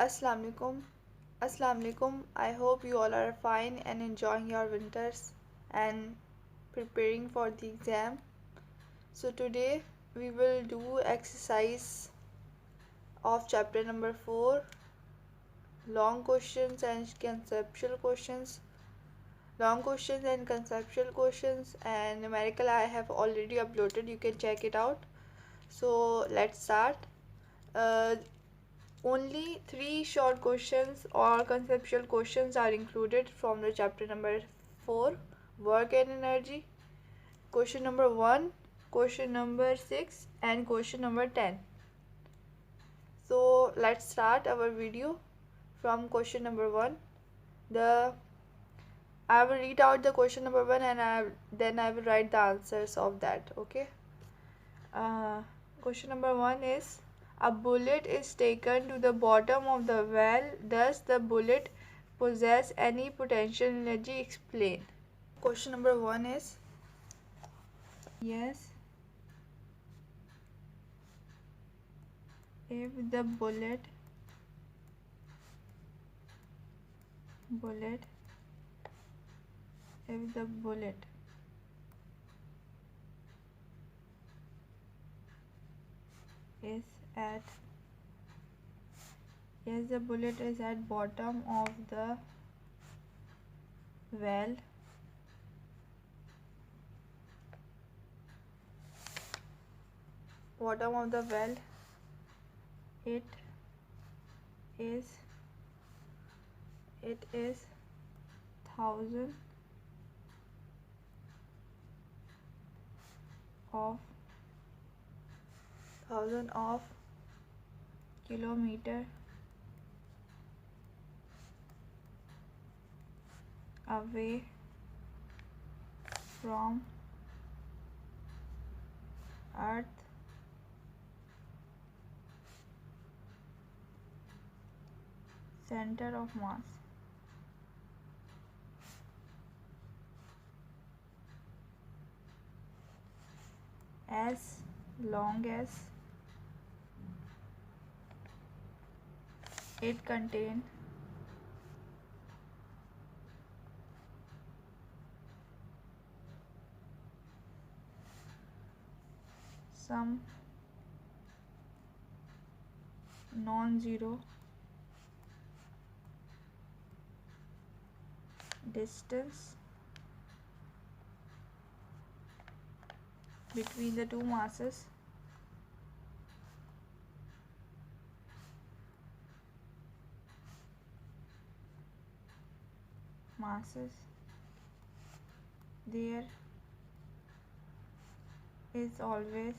Assalamu alaikum. Assalamu alaikum. I hope you all are fine and enjoying your winters and preparing for the exam. So today we will do exercise of chapter number 4, long questions and conceptual questions. Long questions and conceptual questions and numerical I have already uploaded. You can check it out. So let's start. Uh, Only 3 short questions or conceptual questions are included from the chapter number 4, work and energy. Question number 1, question number 6 and question number 10. So let's start our video from question number 1. I will read out the question number 1 and then I will write the answers of that. Okay. Question number 1 is: a bullet is taken to the bottom of the well. Does the bullet possess any potential energy? Explain. Question number 1 is: yes, if the bullet is at bottom of the well, it is thousand of kilometer away from Earth center of mass. As long as it contains some non-zero distance between the two masses, there is always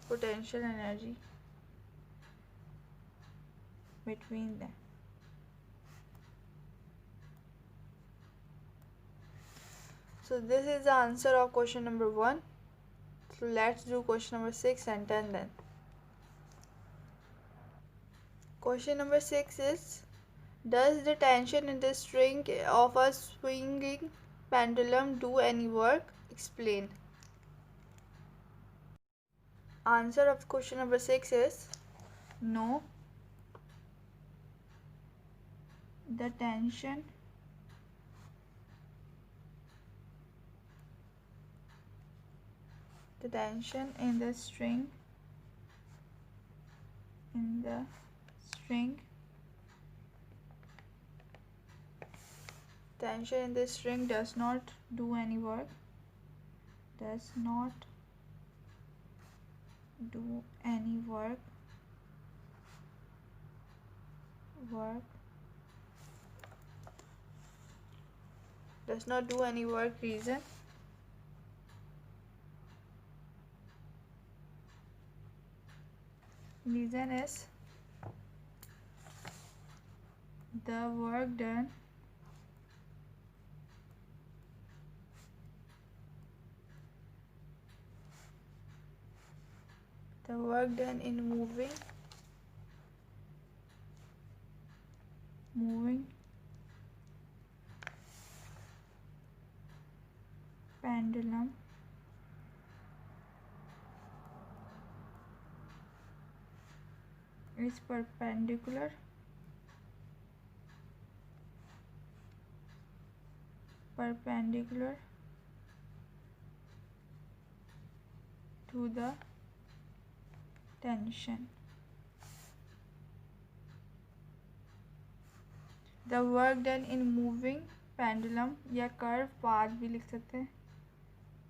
potential energy between them. So this is the answer of question number 1. So let's do question number 6 and 10 then. Question number 6 is: does the tension in the string of a swinging pendulum do any work? Explain. Answer of question number 6 is no. The tension in the string does not do any work. Does not do any work. Reason: is the work done in moving pendulum is perpendicular to the tension. The work done in moving pendulum या curve path भी लिख सकते हैं,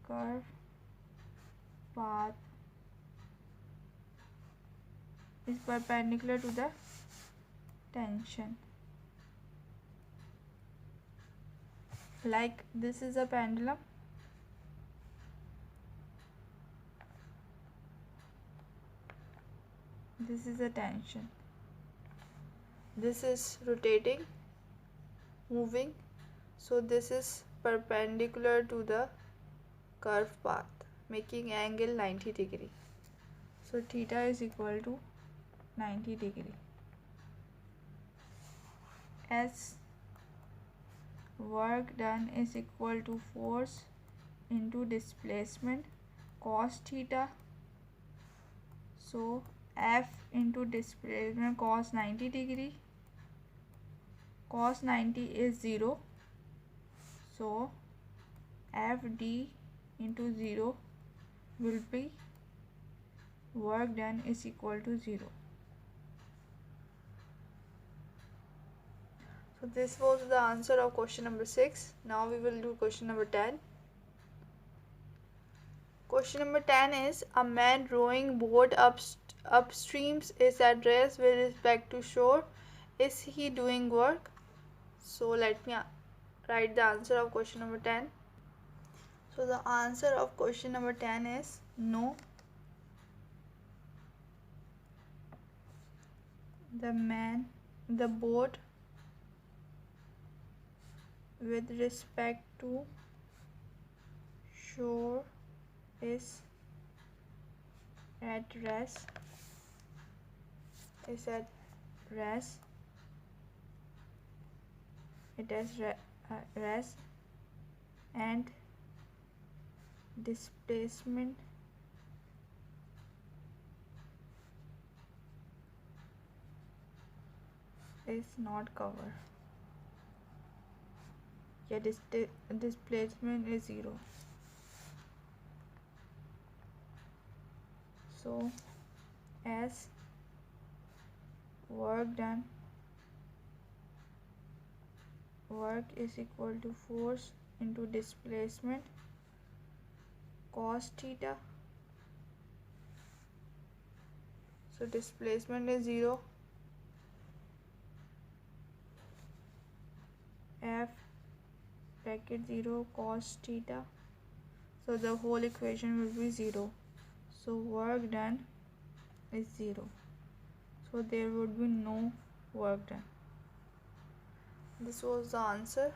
curve path is perpendicular to the tension. Like this is a pendulum, this is a tension, this is rotating, moving, so this is perpendicular to the curve path, making angle 90 degree. So theta is equal to 90 degree. As work done is equal to force into displacement cos theta, so F into displacement cos 90 degree, cos 90 is 0, so Fd into 0 will be work done is equal to 0. So this was the answer of question number 6. Now we will do question number 10. Question number 10 is, a man rowing boat upstreams is at rest with respect to shore. Is he doing work? So let me write the answer of question number 10. So the answer of question number 10 is no. The boat with respect to shore is at rest. It has rest and displacement is not covered. Yeah, displacement is 0. So as work is equal to force into displacement cos theta, so displacement is 0, F bracket 0 cos theta, so the whole equation will be 0, so work done is 0, so there would be no work done. This was the answer.